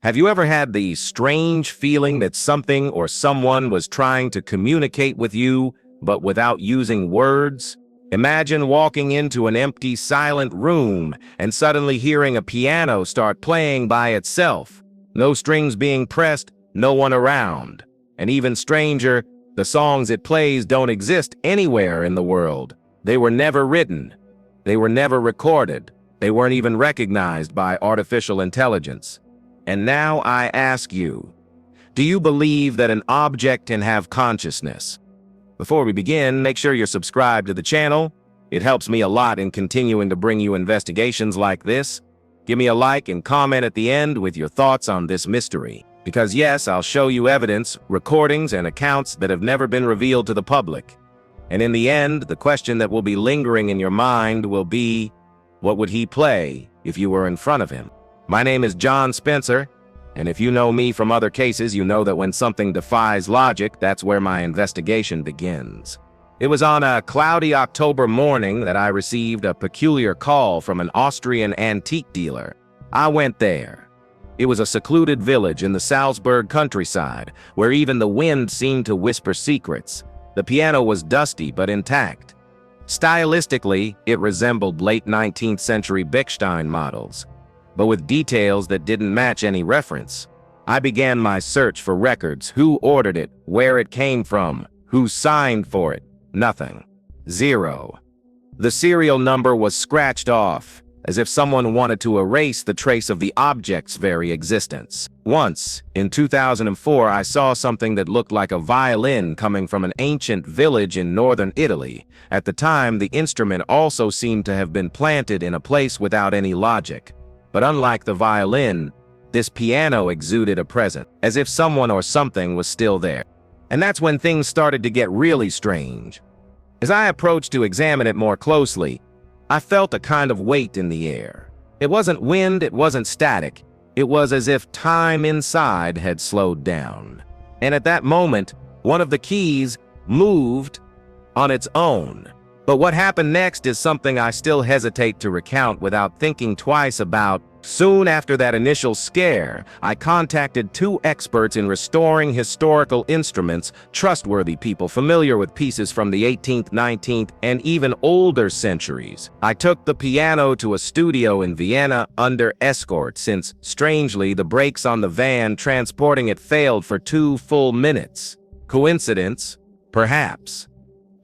Have you ever had the strange feeling that something or someone was trying to communicate with you, but without using words? Imagine walking into an empty, silent room and suddenly hearing a piano start playing by itself. No strings being pressed, no one around. And even stranger, the songs it plays don't exist anywhere in the world. They were never written. They were never recorded. They weren't even recognized by artificial intelligence. And now I ask you, do you believe that an object can have consciousness? Before we begin, make sure you're subscribed to the channel. It helps me a lot in continuing to bring you investigations like this. Give me a like and comment at the end with your thoughts on this mystery. Because yes, I'll show you evidence, recordings, and accounts that have never been revealed to the public. And in the end, the question that will be lingering in your mind will be, what would he play if you were in front of him? My name is John Spencer, and if you know me from other cases, you know that when something defies logic, that's where my investigation begins. It was on a cloudy October morning that I received a peculiar call from an Austrian antique dealer. I went there. It was a secluded village in the Salzburg countryside, where even the wind seemed to whisper secrets. The piano was dusty but intact. Stylistically, it resembled late 19th century Bechstein models, but with details that didn't match any reference. I began my search for records: who ordered it, where it came from, who signed for it. Nothing. Zero. The serial number was scratched off, as if someone wanted to erase the trace of the object's very existence. Once, in 2004, I saw something that looked like a violin coming from an ancient village in northern Italy. At the time, the instrument also seemed to have been planted in a place without any logic. But unlike the violin, this piano exuded a presence, as if someone or something was still there. And that's when things started to get really strange. As I approached to examine it more closely, I felt a kind of weight in the air. It wasn't wind, it wasn't static. It was as if time inside had slowed down. And at that moment, one of the keys moved on its own. But what happened next is something I still hesitate to recount without thinking twice about. Soon after that initial scare, I contacted two experts in restoring historical instruments, trustworthy people familiar with pieces from the 18th, 19th, and even older centuries. I took the piano to a studio in Vienna under escort since, strangely, the brakes on the van transporting it failed for 2 full minutes. Coincidence? Perhaps.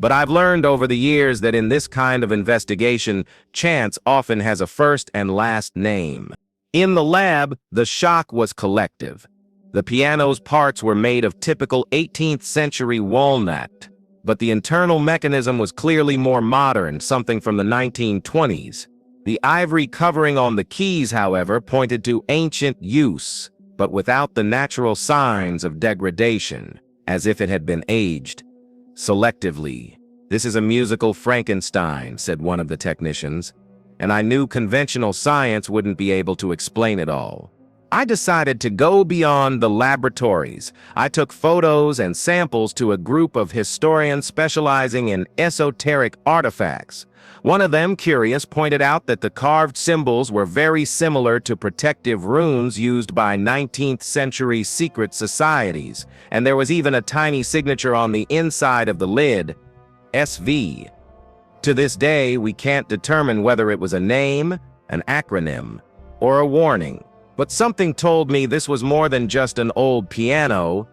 But I've learned over the years that in this kind of investigation, chance often has a first and last name. In the lab, the shock was collective. The piano's parts were made of typical 18th century walnut, but the internal mechanism was clearly more modern, something from the 1920s. The ivory covering on the keys, however, pointed to ancient use, but without the natural signs of degradation, as if it had been aged selectively. "This is a musical Frankenstein," said one of the technicians, and I knew conventional science wouldn't be able to explain it all. I decided to go beyond the laboratories. I took photos and samples to a group of historians specializing in esoteric artifacts. One of them, curious, pointed out that the carved symbols were very similar to protective runes used by 19th century secret societies, and there was even a tiny signature on the inside of the lid, SV. To this day, we can't determine whether it was a name, an acronym, or a warning. But something told me this was more than just an old piano.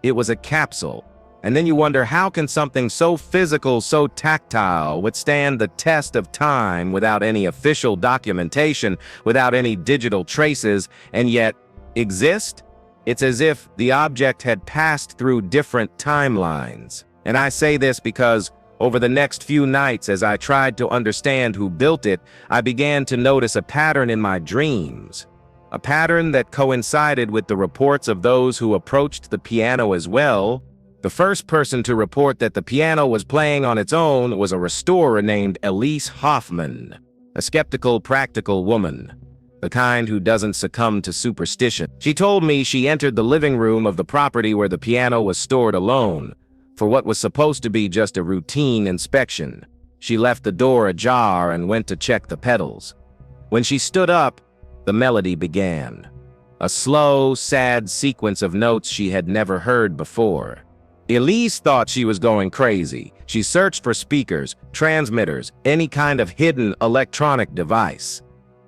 It was a capsule. And then you wonder, how can something so physical, so tactile, withstand the test of time without any official documentation, without any digital traces, and yet exist? It's as if the object had passed through different timelines. And I say this because over the next few nights, as I tried to understand who built it, I began to notice a pattern in my dreams. A pattern that coincided with the reports of those who approached the piano as well. The first person to report that the piano was playing on its own was a restorer named Elise Hoffman, a skeptical, practical woman, the kind who doesn't succumb to superstition. She told me she entered the living room of the property where the piano was stored alone, for what was supposed to be just a routine inspection. She left the door ajar and went to check the pedals. When she stood up, the melody began. a slow, sad sequence of notes she had never heard before. Elise thought she was going crazy. She searched for speakers, transmitters, any kind of hidden electronic device.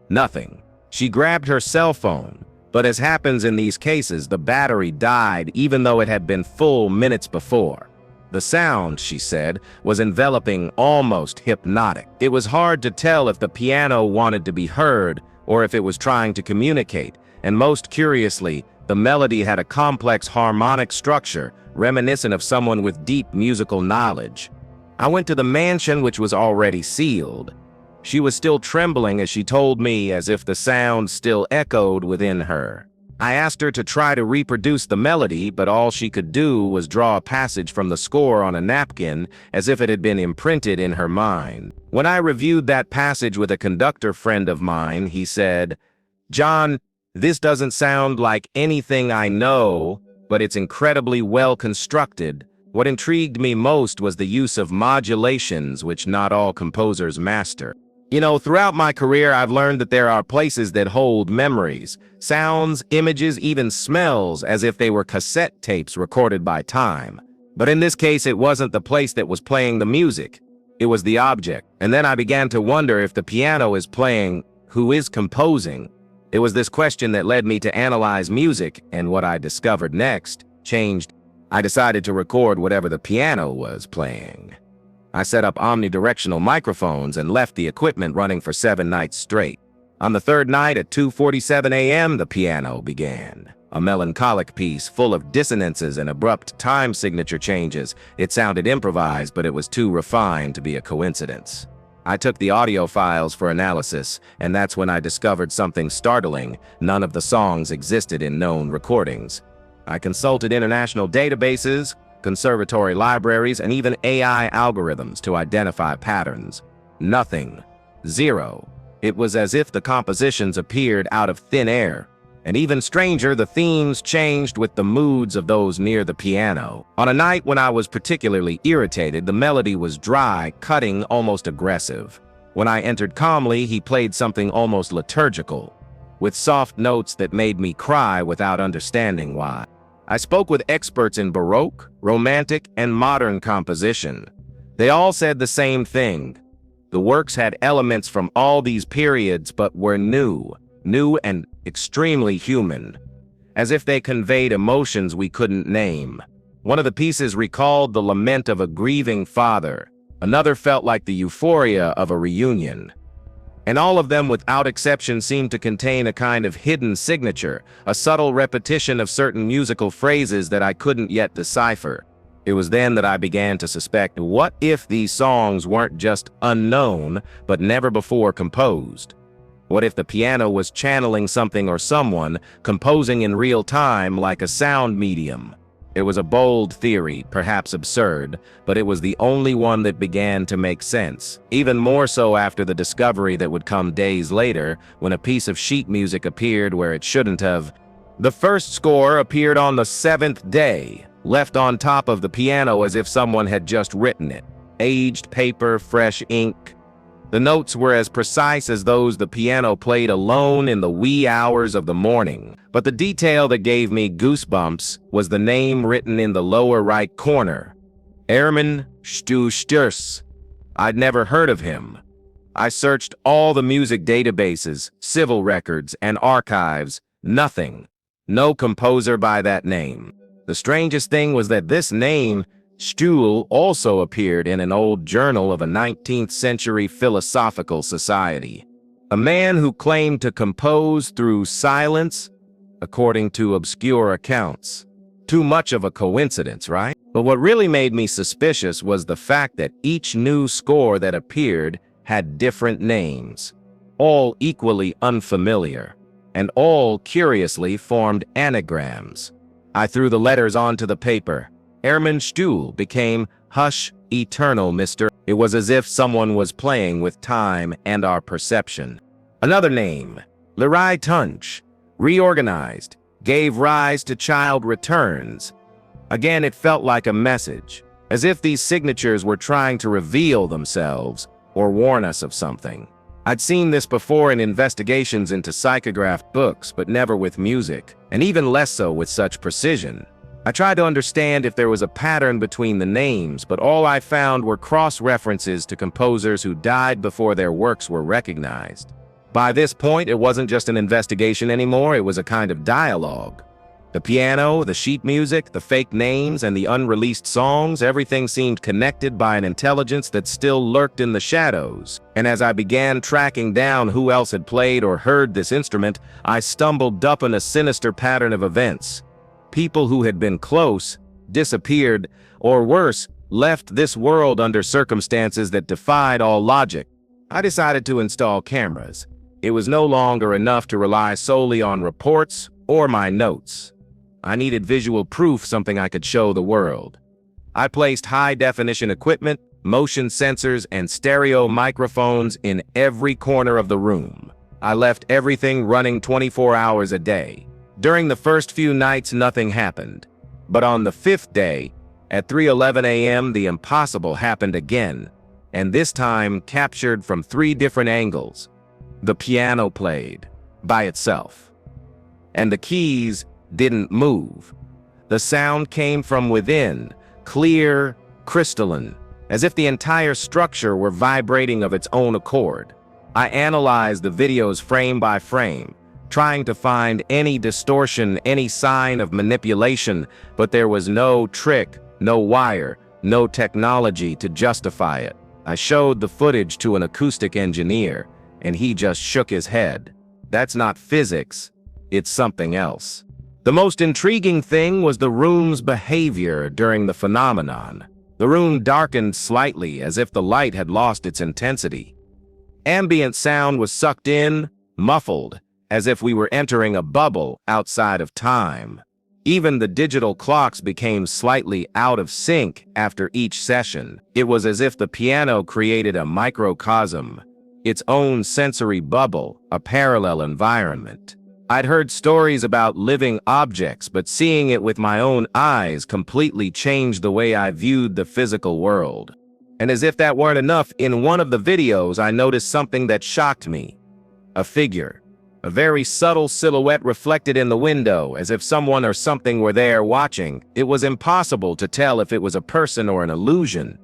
Nothing. She grabbed her cell phone, but as happens in these cases, the battery died even though it had been full minutes before. The sound, she said, was enveloping, almost hypnotic. It was hard to tell if the piano wanted to be heard or if it was trying to communicate, and most curiously, the melody had a complex harmonic structure reminiscent of someone with deep musical knowledge. I went to the mansion, which was already sealed. She was still trembling as she told me, as if the sound still echoed within her. I asked her to try to reproduce the melody, but all she could do was draw a passage from the score on a napkin as if it had been imprinted in her mind. When I reviewed that passage with a conductor friend of mine, he said, "John, this doesn't sound like anything I know, but it's incredibly well constructed. What intrigued me most was the use of modulations, which not all composers master. You know, throughout my career, I've learned that there are places that hold memories, sounds, images, even smells, as if they were cassette tapes recorded by time. But in this case, it wasn't the place that was playing the music. It was the object. And then I began to wonder, if the piano is playing, who is composing? It was this question that led me to analyze music, and what I discovered next changed. I decided to record whatever the piano was playing. I set up omnidirectional microphones and left the equipment running for 7 nights straight. On the third night at 2:47 a.m., the piano began. A melancholic piece full of dissonances and abrupt time signature changes. It sounded improvised, but it was too refined to be a coincidence. I took the audio files for analysis, and that's when I discovered something startling. None of the songs existed in known recordings. I consulted international databases, conservatory libraries, and even AI algorithms to identify patterns. Nothing. Zero. It was as if the compositions appeared out of thin air. And even stranger, the themes changed with the moods of those near the piano. On a night when I was particularly irritated, the melody was dry, cutting, almost aggressive. When I entered calmly, he played something almost liturgical, with soft notes that made me cry without understanding why. I spoke with experts in Baroque, Romantic, and modern composition. They all said the same thing. The works had elements from all these periods, but were new and extremely human, as if they conveyed emotions we couldn't name. One of the pieces recalled the lament of a grieving father. Another felt like the euphoria of a reunion. And all of them, without exception, seemed to contain a kind of hidden signature, a subtle repetition of certain musical phrases that I couldn't yet decipher. It was then that I began to suspect, what if these songs weren't just unknown, but never before composed? What if the piano was channeling something or someone, composing in real time like a sound medium? It was a bold theory, perhaps absurd, but it was the only one that began to make sense. Even more so after the discovery that would come days later, when a piece of sheet music appeared where it shouldn't have. The first score appeared on the 7th day, left on top of the piano as if someone had just written it. Aged paper, fresh ink. The notes were as precise as those the piano played alone in the wee hours of the morning. But the detail that gave me goosebumps was the name written in the lower right corner. Hermann Stürzs. I'd never heard of him. I searched all the music databases, civil records, and archives. Nothing. No composer by that name. The strangest thing was that this name, Stühl, also appeared in an old journal of a 19th century philosophical society. A man who claimed to compose through silence, according to obscure accounts. Too much of a coincidence, right? But what really made me suspicious was the fact that each new score that appeared had different names, all equally unfamiliar, and all curiously formed anagrams. I threw the letters onto the paper. Hermann Stühl became Hush, Eternal Mr. It was as if someone was playing with time and our perception. Another name, Lerai Tunch, reorganized, gave rise to Child Returns. Again, it felt like a message, as if these signatures were trying to reveal themselves or warn us of something. I'd seen this before in investigations into psychographed books, but never with music, and even less so with such precision. I tried to understand if there was a pattern between the names, but all I found were cross-references to composers who died before their works were recognized. By this point, it wasn't just an investigation anymore, it was a kind of dialogue. The piano, the sheet music, the fake names, and the unreleased songs, everything seemed connected by an intelligence that still lurked in the shadows. And as I began tracking down who else had played or heard this instrument, I stumbled upon a sinister pattern of events. People who had been close, disappeared, or worse, left this world under circumstances that defied all logic. I decided to install cameras. It was no longer enough to rely solely on reports or my notes. I needed visual proof, something I could show the world. I placed high-definition equipment, motion sensors, and stereo microphones in every corner of the room. I left everything running 24 hours a day. During the first few nights, nothing happened. But on the fifth day, at 3:11 a.m., the impossible happened again, and this time captured from 3 different angles. The piano played by itself, and the keys didn't move. The sound came from within, clear, crystalline, as if the entire structure were vibrating of its own accord. I analyzed the videos frame by frame, trying to find any distortion, any sign of manipulation, but there was no trick, no wire, no technology to justify it. I showed the footage to an acoustic engineer, and he just shook his head. That's not physics, it's something else. The most intriguing thing was the room's behavior during the phenomenon. The room darkened slightly, as if the light had lost its intensity. Ambient sound was sucked in, muffled, as if we were entering a bubble outside of time. Even the digital clocks became slightly out of sync after each session. It was as if the piano created a microcosm, its own sensory bubble, a parallel environment. I'd heard stories about living objects, but seeing it with my own eyes completely changed the way I viewed the physical world. And as if that weren't enough, in one of the videos I noticed something that shocked me. A figure. A very subtle silhouette reflected in the window, as if someone or something were there watching. It was impossible to tell if it was a person or an illusion.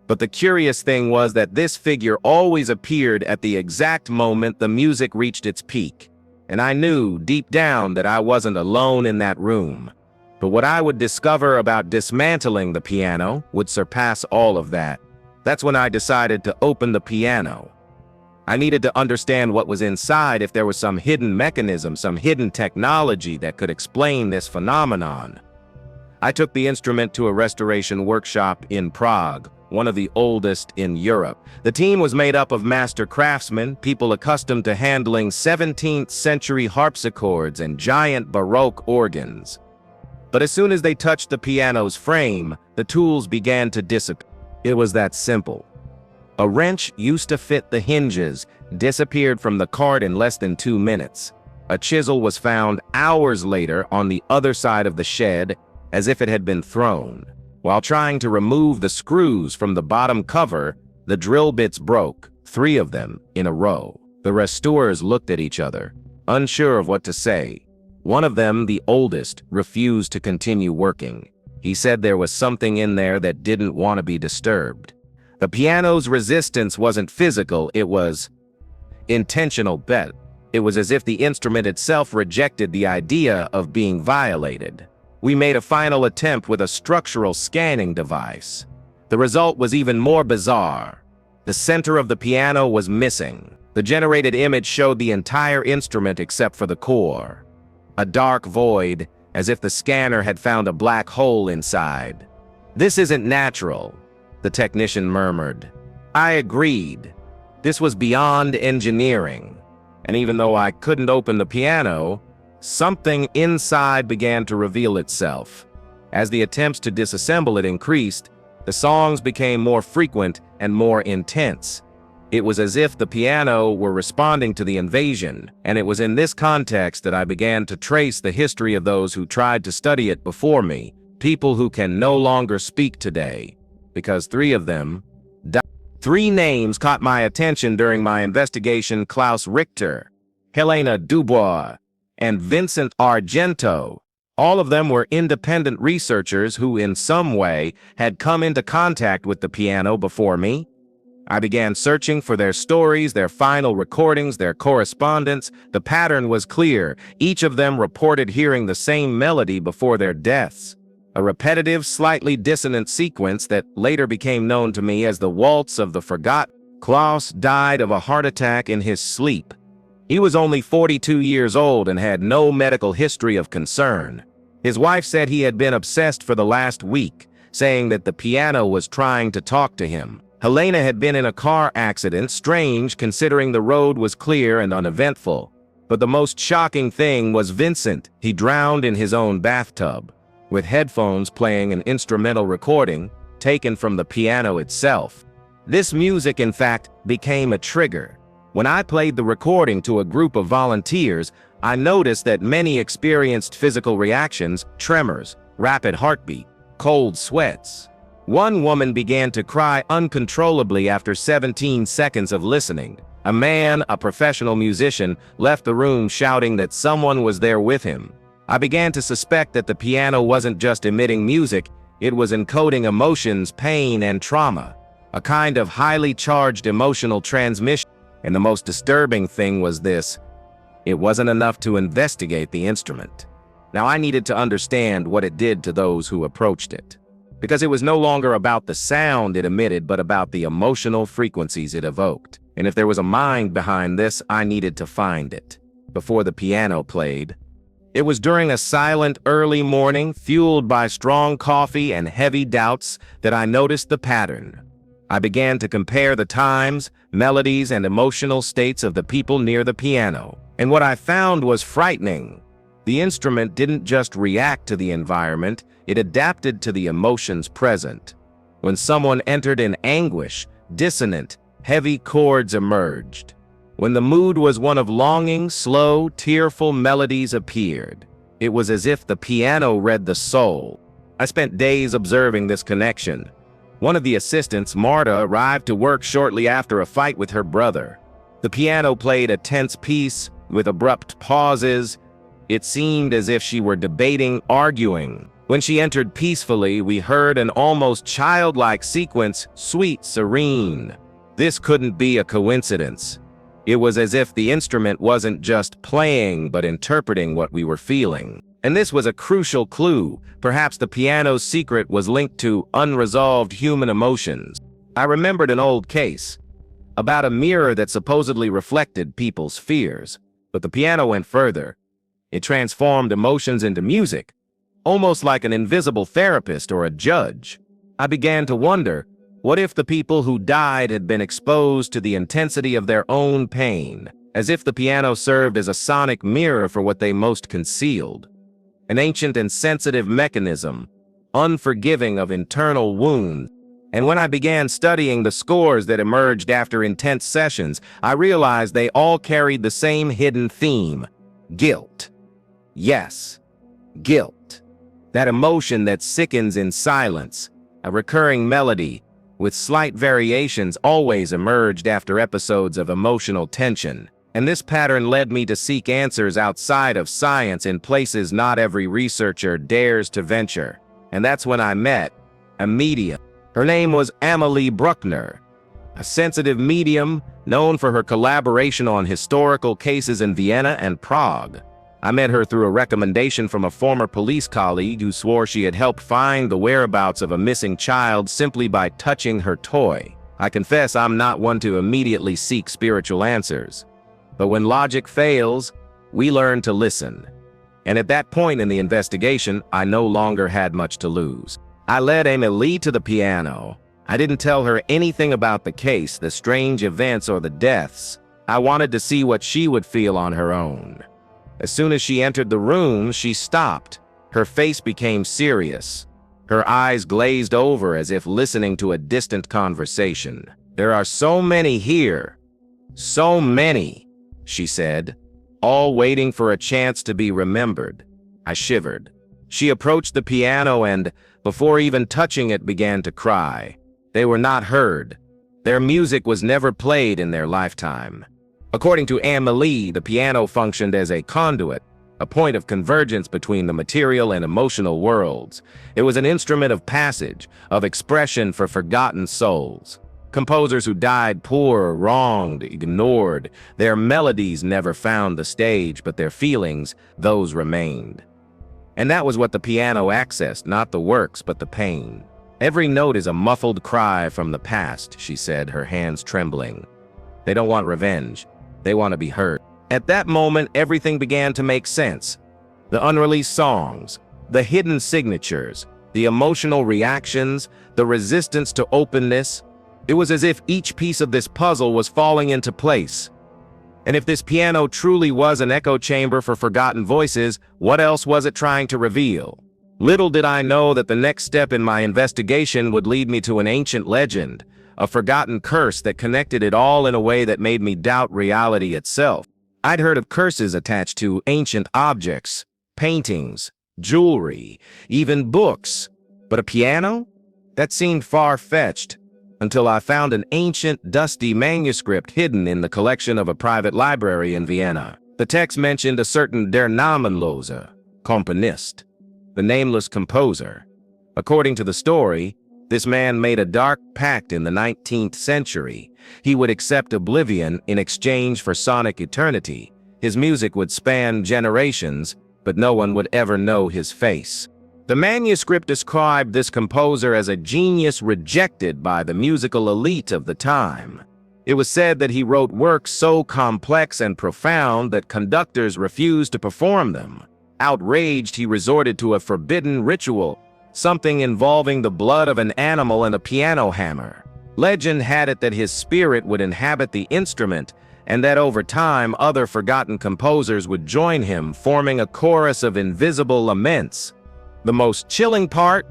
But the curious thing was that this figure always appeared at the exact moment the music reached its peak. And I knew deep down that I wasn't alone in that room. But what I would discover about dismantling the piano would surpass all of that. That's when I decided to open the piano. I needed to understand what was inside, if there was some hidden mechanism, some hidden technology that could explain this phenomenon. I took the instrument to a restoration workshop in Prague, one of the oldest in Europe. The team was made up of master craftsmen, people accustomed to handling 17th century harpsichords and giant Baroque organs. But as soon as they touched the piano's frame, the tools began to disappear. It was that simple. A wrench used to fit the hinges disappeared from the cart in less than 2 minutes. A chisel was found hours later on the other side of the shed, as if it had been thrown. While trying to remove the screws from the bottom cover, the drill bits broke, 3 of them in a row. The restorers looked at each other, unsure of what to say. One of them, the oldest, refused to continue working. He said there was something in there that didn't want to be disturbed. The piano's resistance wasn't physical, it was intentional bet. It was as if the instrument itself rejected the idea of being violated. We made a final attempt with a structural scanning device. The result was even more bizarre. The center of the piano was missing. The generated image showed the entire instrument except for the core. A dark void, as if the scanner had found a black hole inside. "This isn't natural," the technician murmured. I agreed. This was beyond engineering. And even though I couldn't open the piano, something inside began to reveal itself. As the attempts to disassemble it increased, the songs became more frequent and more intense. It was as if the piano were responding to the invasion, and it was in this context that I began to trace the history of those who tried to study it before me, people who can no longer speak today, because 3 of them died. Three names caught my attention during my investigation: Klaus Richter, Helena Dubois, and Vincent Argento. All of them were independent researchers who, in some way, had come into contact with the piano before me. I began searching for their stories, their final recordings, their correspondence. The pattern was clear. Each of them reported hearing the same melody before their deaths. A repetitive, slightly dissonant sequence that later became known to me as the Waltz of the Forgotten. Klaus died of a heart attack in his sleep. He was only 42 years old and had no medical history of concern. His wife said he had been obsessed for the last week, saying that the piano was trying to talk to him. Helena had been in a car accident, strange considering the road was clear and uneventful. But the most shocking thing was Vincent. He drowned in his own bathtub, with headphones playing an instrumental recording taken from the piano itself. This music, in fact, became a trigger. When I played the recording to a group of volunteers, I noticed that many experienced physical reactions: tremors, rapid heartbeat, cold sweats. One woman began to cry uncontrollably after 17 seconds of listening. A man, a professional musician, left the room shouting that someone was there with him. I began to suspect that the piano wasn't just emitting music, it was encoding emotions, pain, and trauma. A kind of highly charged emotional transmission. And the most disturbing thing was this: it wasn't enough to investigate the instrument. Now I needed to understand what it did to those who approached it. Because it was no longer about the sound it emitted, but about the emotional frequencies it evoked. And if there was a mind behind this, I needed to find it. Before the piano played, it was during a silent early morning, fueled by strong coffee and heavy doubts, that I noticed the pattern. I began to compare the times, melodies, and emotional states of the people near the piano. And what I found was frightening. The instrument didn't just react to the environment, it adapted to the emotions present. When someone entered in anguish, dissonant, heavy chords emerged. When the mood was one of longing, slow, tearful melodies appeared. It was as if the piano read the soul. I spent days observing this connection. One of the assistants, Marta, arrived to work shortly after a fight with her brother. The piano played a tense piece with abrupt pauses. It seemed as if she were debating, arguing. When she entered peacefully, we heard an almost childlike sequence: sweet, serene. This couldn't be a coincidence. It was as if the instrument wasn't just playing, but interpreting what we were feeling. And this was a crucial clue. Perhaps the piano's secret was linked to unresolved human emotions. I remembered an old case about a mirror that supposedly reflected people's fears. But the piano went further. It transformed emotions into music, almost like an invisible therapist or a judge. I began to wonder, what if the people who died had been exposed to the intensity of their own pain, as if the piano served as a sonic mirror for what they most concealed? An ancient and sensitive mechanism, unforgiving of internal wounds. And when I began studying the scores that emerged after intense sessions, I realized they all carried the same hidden theme: guilt. Yes, guilt. That emotion that sickens in silence. A recurring melody, with slight variations, always emerged after episodes of emotional tension. And this pattern led me to seek answers outside of science in places not every researcher dares to venture. And that's when I met a medium. Her name was Amelie Bruckner, a sensitive medium known for her collaboration on historical cases in Vienna and Prague. I met her through a recommendation from a former police colleague who swore she had helped find the whereabouts of a missing child simply by touching her toy. I confess I'm not one to immediately seek spiritual answers. But when logic fails, we learn to listen. And at that point in the investigation, I no longer had much to lose. I led Amelie to the piano. I didn't tell her anything about the case, the strange events, or the deaths. I wanted to see what she would feel on her own. As soon as she entered the room, she stopped. Her face became serious. Her eyes glazed over as if listening to a distant conversation. "There are so many here. So many," she said, "all waiting for a chance to be remembered." I shivered. She approached the piano and, before even touching it, began to cry. They were not heard. Their music was never played in their lifetime. According to Amelie, the piano functioned as a conduit, a point of convergence between the material and emotional worlds. It was an instrument of passage, of expression for forgotten souls. Composers who died poor, wronged, ignored, their melodies never found the stage, but their feelings, those remained. And that was what the piano accessed, not the works, but the pain. Every note is a muffled cry from the past, she said, her hands trembling. They don't want revenge. They want to be heard. At that moment, everything began to make sense. The unreleased songs, the hidden signatures, the emotional reactions, the resistance to openness. It was as if each piece of this puzzle was falling into place. And if this piano truly was an echo chamber for forgotten voices, what else was it trying to reveal? Little did I know that the next step in my investigation would lead me to an ancient legend, a forgotten curse that connected it all in a way that made me doubt reality itself. I'd heard of curses attached to ancient objects, paintings, jewelry, even books. But a piano? That seemed far-fetched, until I found an ancient, dusty manuscript hidden in the collection of a private library in Vienna. The text mentioned a certain Der Namenlose Komponist, the nameless composer. According to the story, this man made a dark pact in the 19th century. He would accept oblivion in exchange for sonic eternity. His music would span generations, but no one would ever know his face. The manuscript described this composer as a genius rejected by the musical elite of the time. It was said that he wrote works so complex and profound that conductors refused to perform them. Outraged, he resorted to a forbidden ritual, something involving the blood of an animal and a piano hammer. Legend had it that his spirit would inhabit the instrument, and that over time other forgotten composers would join him, forming a chorus of invisible laments. The most chilling part?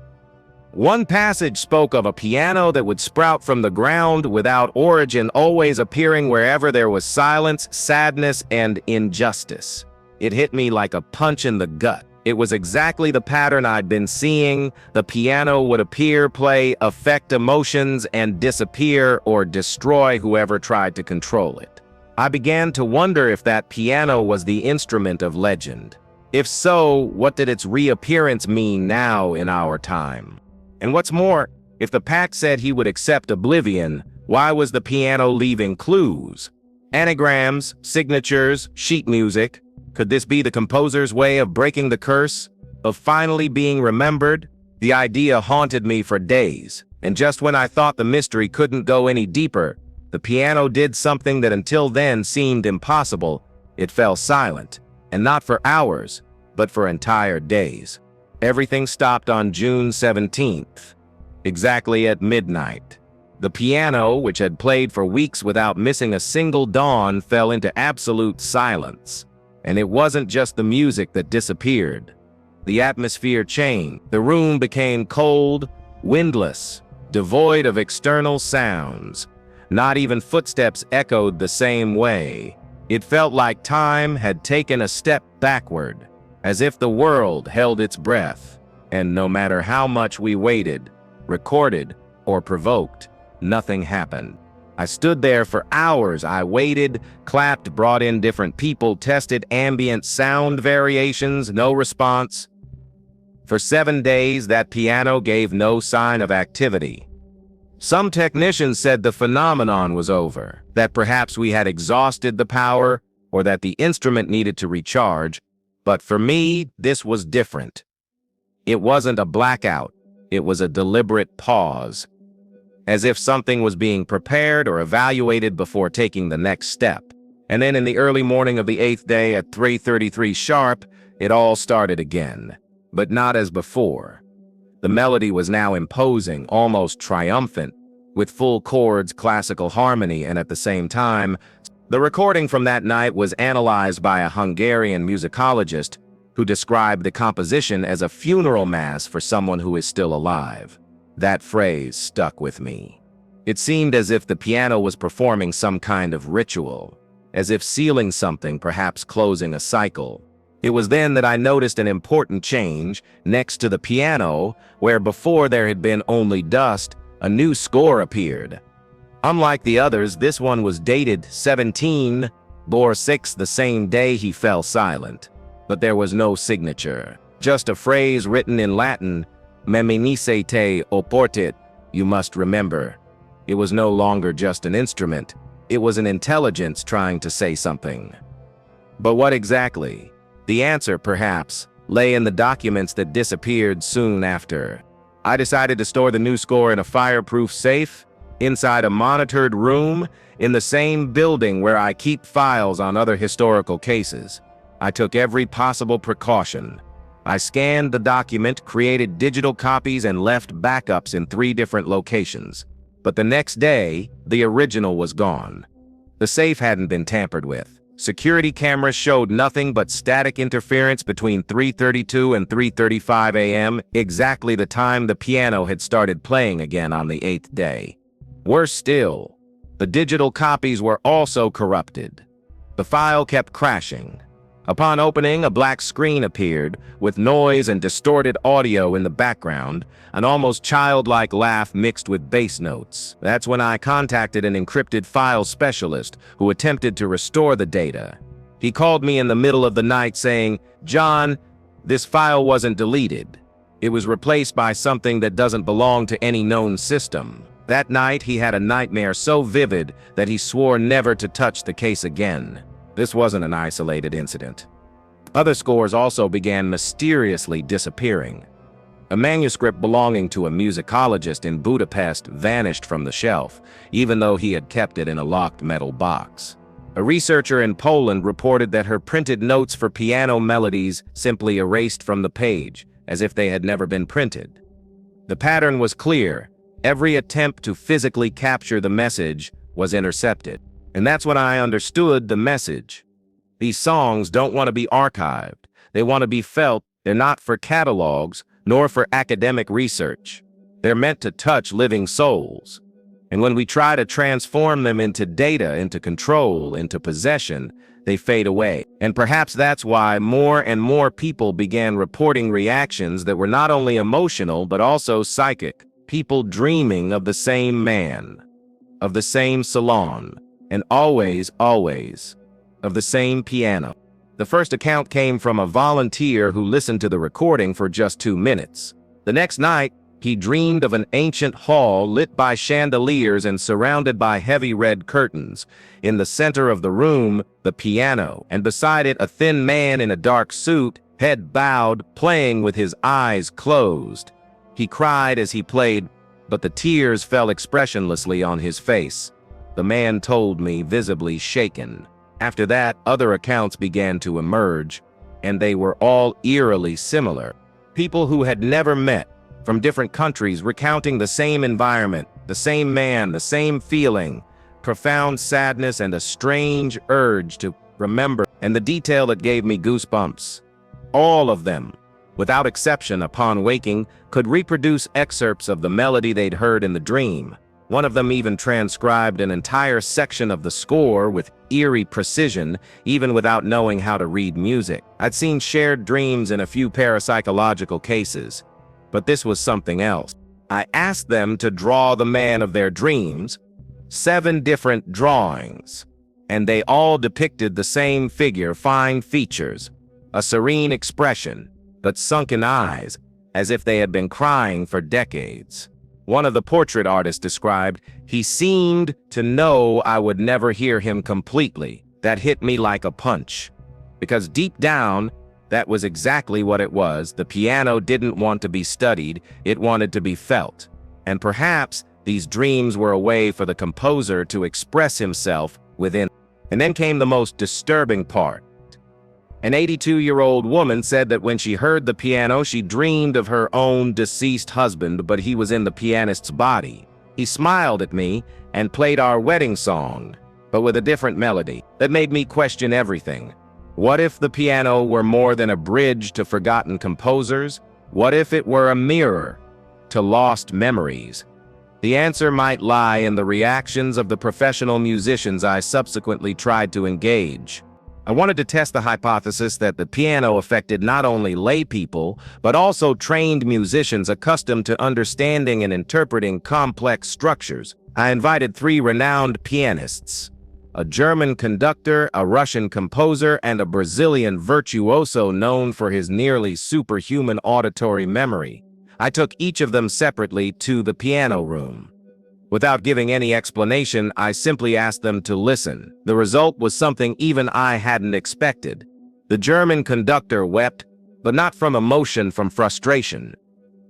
One passage spoke of a piano that would sprout from the ground without origin, always appearing wherever there was silence, sadness, and injustice. It hit me like a punch in the gut. It was exactly the pattern I'd been seeing. The piano would appear, play, affect emotions, and disappear or destroy whoever tried to control it. I began to wonder if that piano was the instrument of legend. If so, what did its reappearance mean now in our time? And what's more, if the pact said he would accept oblivion, why was the piano leaving clues? Anagrams, signatures, sheet music. Could this be the composer's way of breaking the curse, of finally being remembered? The idea haunted me for days, and just when I thought the mystery couldn't go any deeper, the piano did something that until then seemed impossible. It fell silent. And not for hours, but for entire days. Everything stopped on June 17th, exactly at midnight. The piano, which had played for weeks without missing a single dawn, fell into absolute silence. And it wasn't just the music that disappeared. The atmosphere changed. The room became cold, windless, devoid of external sounds. Not even footsteps echoed the same way. It felt like time had taken a step backward, as if the world held its breath, and no matter how much we waited, recorded, or provoked, nothing happened. I stood there for hours. I waited, clapped, brought in different people, tested ambient sound variations, no response. For 7 days, that piano gave no sign of activity. Some technicians said the phenomenon was over, that perhaps we had exhausted the power, or that the instrument needed to recharge. But for me, this was different. It wasn't a blackout. It was a deliberate pause, as if something was being prepared or evaluated before taking the next step. And then in the early morning of the 8th day at 3:33 sharp, it all started again, but not as before. The melody was now imposing, almost triumphant, with full chords, classical harmony, and at the same time, the recording from that night was analyzed by a Hungarian musicologist who described the composition as a funeral mass for someone who is still alive. That phrase stuck with me. It seemed as if the piano was performing some kind of ritual, as if sealing something, perhaps closing a cycle. It was then that I noticed an important change. Next to the piano, where before there had been only dust, a new score appeared. Unlike the others, this one was dated 17, bore 6 the same day he fell silent. But there was no signature, just a phrase written in Latin, "Meminisse te oportit," you must remember. It was no longer just an instrument, it was an intelligence trying to say something. But what exactly? The answer, perhaps, lay in the documents that disappeared soon after. I decided to store the new score in a fireproof safe, inside a monitored room, in the same building where I keep files on other historical cases. I took every possible precaution. I scanned the document, created digital copies, and left backups in 3 different locations. But the next day, the original was gone. The safe hadn't been tampered with. Security cameras showed nothing but static interference between 3:32 and 3:35 a.m., exactly the time the piano had started playing again on the 8th day. Worse still, the digital copies were also corrupted. The file kept crashing. Upon opening, a black screen appeared, with noise and distorted audio in the background, an almost childlike laugh mixed with bass notes. That's when I contacted an encrypted file specialist who attempted to restore the data. He called me in the middle of the night saying, "John, this file wasn't deleted. It was replaced by something that doesn't belong to any known system." That night, he had a nightmare so vivid that he swore never to touch the case again. This wasn't an isolated incident. Other scores also began mysteriously disappearing. A manuscript belonging to a musicologist in Budapest vanished from the shelf, even though he had kept it in a locked metal box. A researcher in Poland reported that her printed notes for piano melodies simply erased from the page, as if they had never been printed. The pattern was clear. Every attempt to physically capture the message was intercepted. And that's when I understood the message. These songs don't want to be archived. They want to be felt. They're not for catalogs, nor for academic research. They're meant to touch living souls. And when we try to transform them into data, into control, into possession, they fade away. And perhaps that's why more and more people began reporting reactions that were not only emotional, but also psychic. People dreaming of the same man, of the same salon, and always, of the same piano. The first account came from a volunteer who listened to the recording for just 2 minutes. The next night, he dreamed of an ancient hall lit by chandeliers and surrounded by heavy red curtains. In the center of the room, the piano, and beside it, a thin man in a dark suit, head bowed, playing with his eyes closed. He cried as he played, but the tears fell expressionlessly on his face. The man told me, visibly shaken. After that, other accounts began to emerge, and they were all eerily similar. People who had never met, from different countries, recounting the same environment, the same man, the same feeling, profound sadness and a strange urge to remember, and the detail that gave me goosebumps. All of them, without exception, upon waking, could reproduce excerpts of the melody they'd heard in the dream. One of them even transcribed an entire section of the score with eerie precision, even without knowing how to read music. I'd seen shared dreams in a few parapsychological cases, but this was something else. I asked them to draw the man of their dreams, 7 different drawings, and they all depicted the same figure, fine features, a serene expression, but sunken eyes, as if they had been crying for decades. One of the portrait artists described, "He seemed to know I would never hear him completely." That hit me like a punch. Because deep down, that was exactly what it was. The piano didn't want to be studied, it wanted to be felt. And perhaps these dreams were a way for the composer to express himself within. And then came the most disturbing part. An 82-year-old woman said that when she heard the piano, she dreamed of her own deceased husband, but he was in the pianist's body. He smiled at me and played our wedding song, but with a different melody that made me question everything. What if the piano were more than a bridge to forgotten composers? What if it were a mirror to lost memories? The answer might lie in the reactions of the professional musicians I subsequently tried to engage. I wanted to test the hypothesis that the piano affected not only lay people, but also trained musicians accustomed to understanding and interpreting complex structures. I invited 3 renowned pianists, a German conductor, a Russian composer, and a Brazilian virtuoso known for his nearly superhuman auditory memory. I took each of them separately to the piano room. Without giving any explanation, I simply asked them to listen. The result was something even I hadn't expected. The German conductor wept, but not from emotion, from frustration.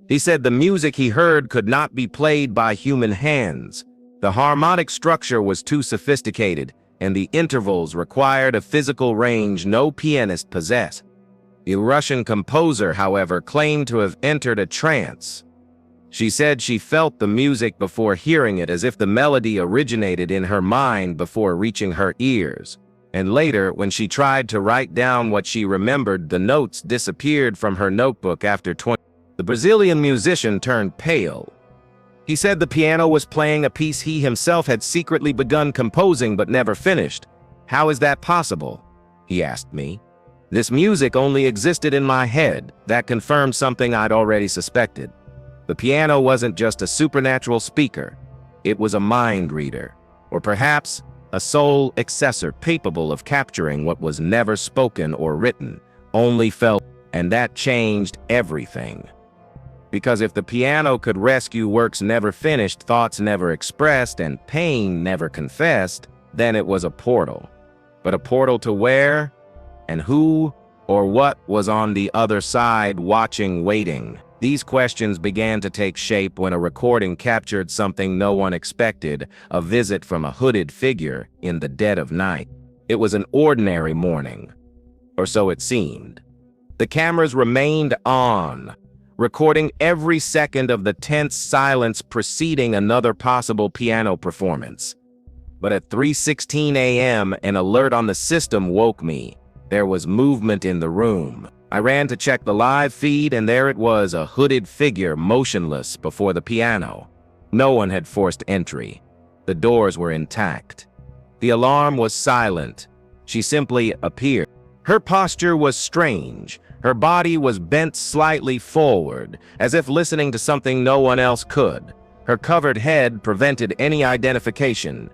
He said the music he heard could not be played by human hands. The harmonic structure was too sophisticated, and the intervals required a physical range no pianist possessed. The Russian composer, however, claimed to have entered a trance. She said she felt the music before hearing it, as if the melody originated in her mind before reaching her ears. And later, when she tried to write down what she remembered, the notes disappeared from her notebook after 20. The Brazilian musician turned pale. He said the piano was playing a piece he himself had secretly begun composing but never finished. "How is that possible?" he asked me. "This music only existed in my head." That confirmed something I'd already suspected. The piano wasn't just a supernatural speaker. It was a mind reader, or perhaps a soul accessor capable of capturing what was never spoken or written, only felt, and that changed everything. Because if the piano could rescue works never finished, thoughts never expressed, and pain never confessed, then it was a portal. But a portal to where? And who or what was on the other side, watching, waiting? These questions began to take shape when a recording captured something no one expected, a visit from a hooded figure in the dead of night. It was an ordinary morning, or so it seemed. The cameras remained on, recording every second of the tense silence preceding another possible piano performance. But at 3:16 a.m., an alert on the system woke me. There was movement in the room. I ran to check the live feed, and there it was, a hooded figure motionless before the piano. No one had forced entry. The doors were intact. The alarm was silent. She simply appeared. Her posture was strange. Her body was bent slightly forward, as if listening to something no one else could. Her covered head prevented any identification.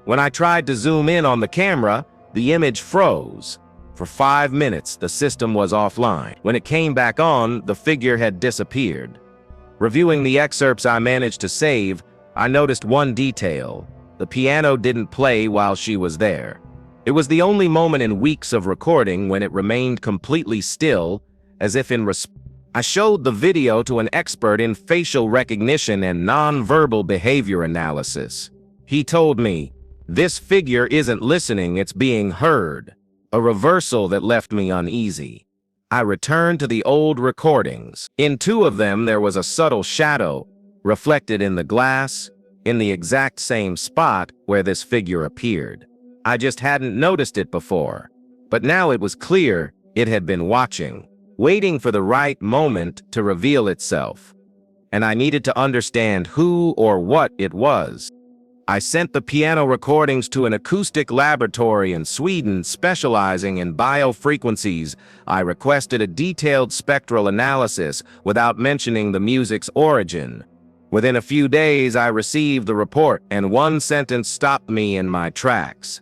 When I tried to zoom in on the camera, the image froze. For 5 minutes, the system was offline. When it came back on, the figure had disappeared. Reviewing the excerpts I managed to save, I noticed one detail. The piano didn't play while she was there. It was the only moment in weeks of recording when it remained completely still, as if in response. I showed the video to an expert in facial recognition and nonverbal behavior analysis. He told me, "This figure isn't listening, it's being heard." A reversal that left me uneasy. I returned to the old recordings. In 2 of them, there was a subtle shadow reflected in the glass, in the exact same spot where this figure appeared. I just hadn't noticed it before. But now it was clear it had been watching, waiting for the right moment to reveal itself. And I needed to understand who or what it was. I sent the piano recordings to an acoustic laboratory in Sweden specializing in biofrequencies. I requested a detailed spectral analysis without mentioning the music's origin. Within a few days, I received the report, and one sentence stopped me in my tracks.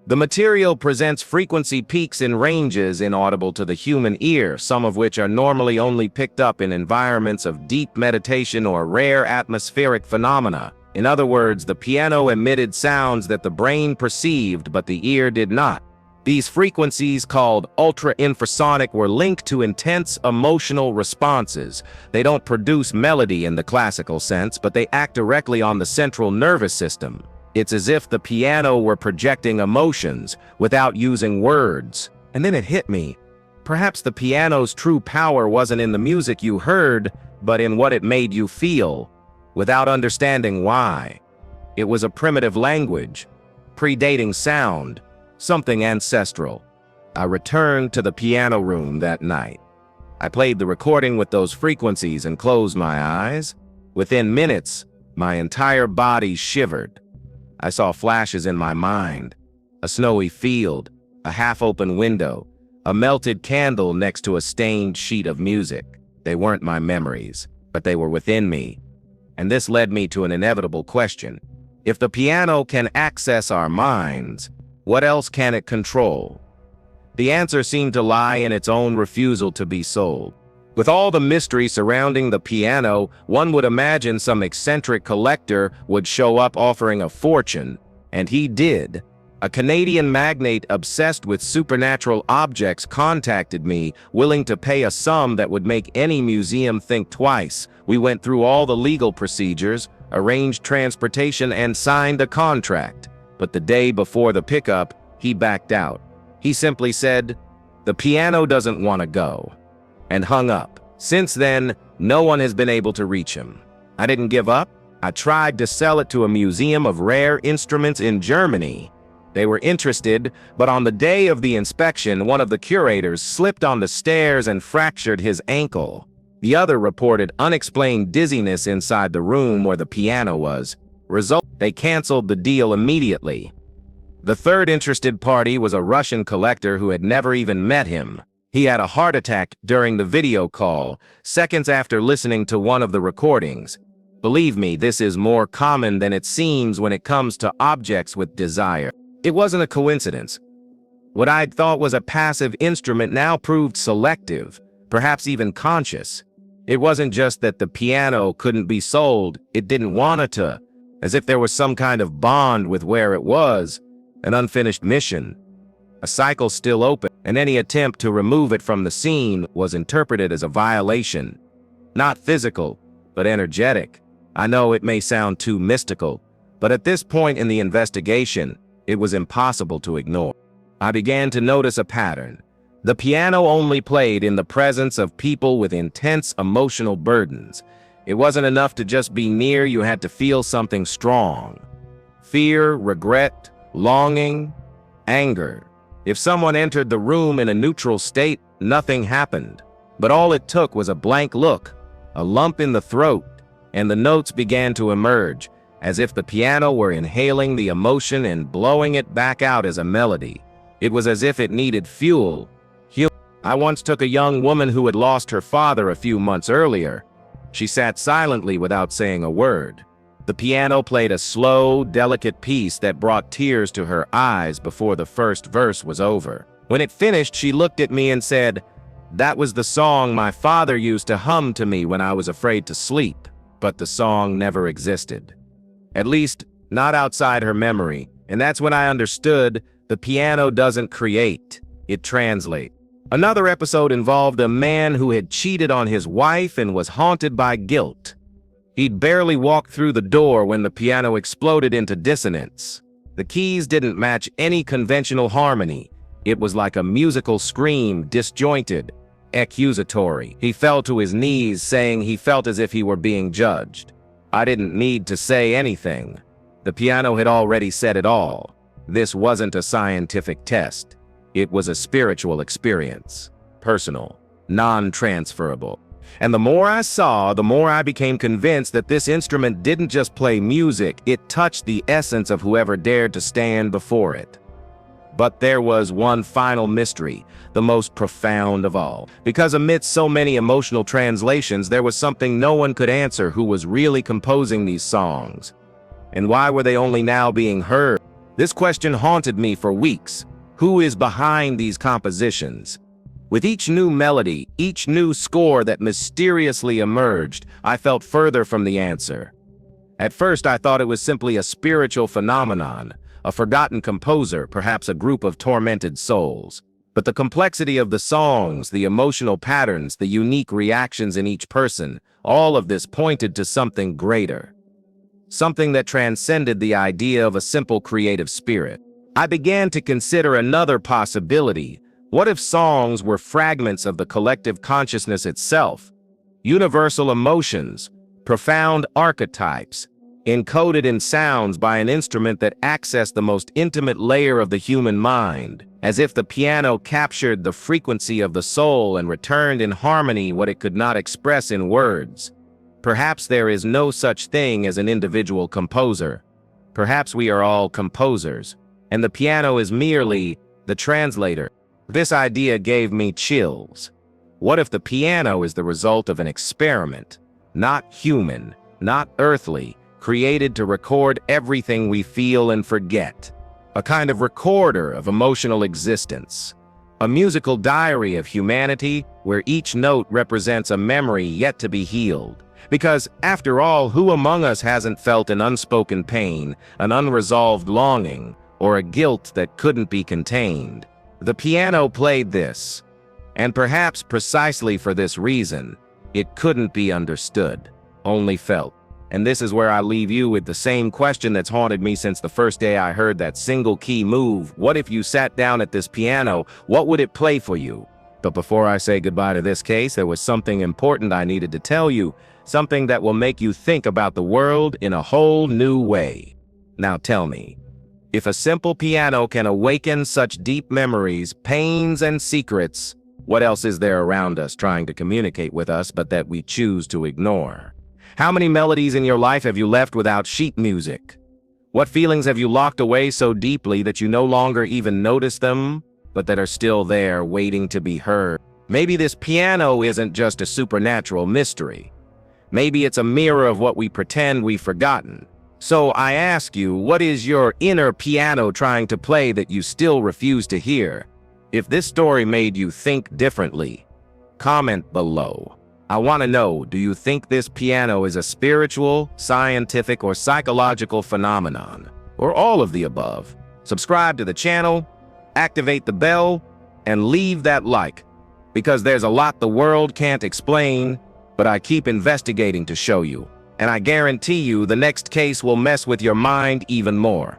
The material presents frequency peaks and ranges inaudible to the human ear, some of which are normally only picked up in environments of deep meditation or rare atmospheric phenomena. In other words, the piano emitted sounds that the brain perceived but the ear did not. These frequencies, called ultra-infrasonic, were linked to intense emotional responses. They don't produce melody in the classical sense, but they act directly on the central nervous system. It's as if the piano were projecting emotions without using words. And then it hit me. Perhaps the piano's true power wasn't in the music you heard, but in what it made you feel, without understanding why. It was a primitive language, predating sound, something ancestral. I returned to the piano room that night. I played the recording with those frequencies and closed my eyes. Within minutes, my entire body shivered. I saw flashes in my mind. A snowy field, a half-open window, a melted candle next to a stained sheet of music. They weren't my memories, but they were within me. And this led me to an inevitable question. If the piano can access our minds, what else can it control? The answer seemed to lie in its own refusal to be sold. With all the mystery surrounding the piano, one would imagine some eccentric collector would show up offering a fortune, and he did. A Canadian magnate obsessed with supernatural objects contacted me, willing to pay a sum that would make any museum think twice. We went through all the legal procedures, arranged transportation, and signed a contract. But the day before the pickup, he backed out. He simply said, "The piano doesn't want to go," and hung up. Since then, no one has been able to reach him. I didn't give up. I tried to sell it to a museum of rare instruments in Germany. They were interested, but on the day of the inspection, one of the curators slipped on the stairs and fractured his ankle. The other reported unexplained dizziness inside the room where the piano was. They canceled the deal immediately. The third interested party was a Russian collector who had never even met him. He had a heart attack during the video call, seconds after listening to one of the recordings. Believe me, this is more common than it seems when it comes to objects with desire. It wasn't a coincidence. What I'd thought was a passive instrument now proved selective, perhaps even conscious. It wasn't just that the piano couldn't be sold, it didn't want it to, as if there was some kind of bond with where it was, an unfinished mission. A cycle still open, and any attempt to remove it from the scene was interpreted as a violation. Not physical, but energetic. I know it may sound too mystical, but at this point in the investigation, it was impossible to ignore. I began to notice a pattern. The piano only played in the presence of people with intense emotional burdens. It wasn't enough to just be near, you had to feel something strong. Fear, regret, longing, anger. If someone entered the room in a neutral state, nothing happened. But all it took was a blank look, a lump in the throat, and the notes began to emerge, as if the piano were inhaling the emotion and blowing it back out as a melody. It was as if it needed fuel. I once took a young woman who had lost her father a few months earlier. She sat silently without saying a word. The piano played a slow, delicate piece that brought tears to her eyes before the first verse was over. When it finished, she looked at me and said, "That was the song my father used to hum to me when I was afraid to sleep." But the song never existed. At least, not outside her memory. And that's when I understood the piano doesn't create, it translates. Another episode involved a man who had cheated on his wife and was haunted by guilt. He'd barely walked through the door when the piano exploded into dissonance. The keys didn't match any conventional harmony. It was like a musical scream, disjointed, accusatory. He fell to his knees, saying he felt as if he were being judged. I didn't need to say anything. The piano had already said it all. This wasn't a scientific test. It was a spiritual experience, personal, non-transferable. And the more I saw, the more I became convinced that this instrument didn't just play music, it touched the essence of whoever dared to stand before it. But there was one final mystery, the most profound of all. Because amidst so many emotional translations, there was something no one could answer: who was really composing these songs? And why were they only now being heard? This question haunted me for weeks. Who is behind these compositions? With each new melody, each new score that mysteriously emerged, I felt further from the answer. At first, I thought it was simply a spiritual phenomenon, a forgotten composer, perhaps a group of tormented souls. But the complexity of the songs, the emotional patterns, the unique reactions in each person, all of this pointed to something greater. Something that transcended the idea of a simple creative spirit. I began to consider another possibility. What if songs were fragments of the collective consciousness itself? Universal emotions, profound archetypes, encoded in sounds by an instrument that accessed the most intimate layer of the human mind, as if the piano captured the frequency of the soul and returned in harmony what it could not express in words. Perhaps there is no such thing as an individual composer. Perhaps we are all composers, and the piano is merely the translator. This idea gave me chills. What if the piano is the result of an experiment? Not human, not earthly, created to record everything we feel and forget. A kind of recorder of emotional existence. A musical diary of humanity where each note represents a memory yet to be healed. Because, after all, who among us hasn't felt an unspoken pain, an unresolved longing, or a guilt that couldn't be contained? The piano played this, and perhaps precisely for this reason, it couldn't be understood, only felt. And this is where I leave you with the same question that's haunted me since the first day I heard that single key move. What if you sat down at this piano? What would it play for you? But before I say goodbye to this case, there was something important I needed to tell you, something that will make you think about the world in a whole new way. Now tell me, if a simple piano can awaken such deep memories, pains, and secrets, what else is there around us trying to communicate with us but that we choose to ignore? How many melodies in your life have you left without sheet music? What feelings have you locked away so deeply that you no longer even notice them, but that are still there waiting to be heard? Maybe this piano isn't just a supernatural mystery. Maybe it's a mirror of what we pretend we've forgotten. So I ask you, what is your inner piano trying to play that you still refuse to hear? If this story made you think differently, comment below. I want to know, do you think this piano is a spiritual, scientific, or psychological phenomenon? Or all of the above? Subscribe to the channel, activate the bell, and leave that like. Because there's a lot the world can't explain, but I keep investigating to show you. And I guarantee you the next case will mess with your mind even more.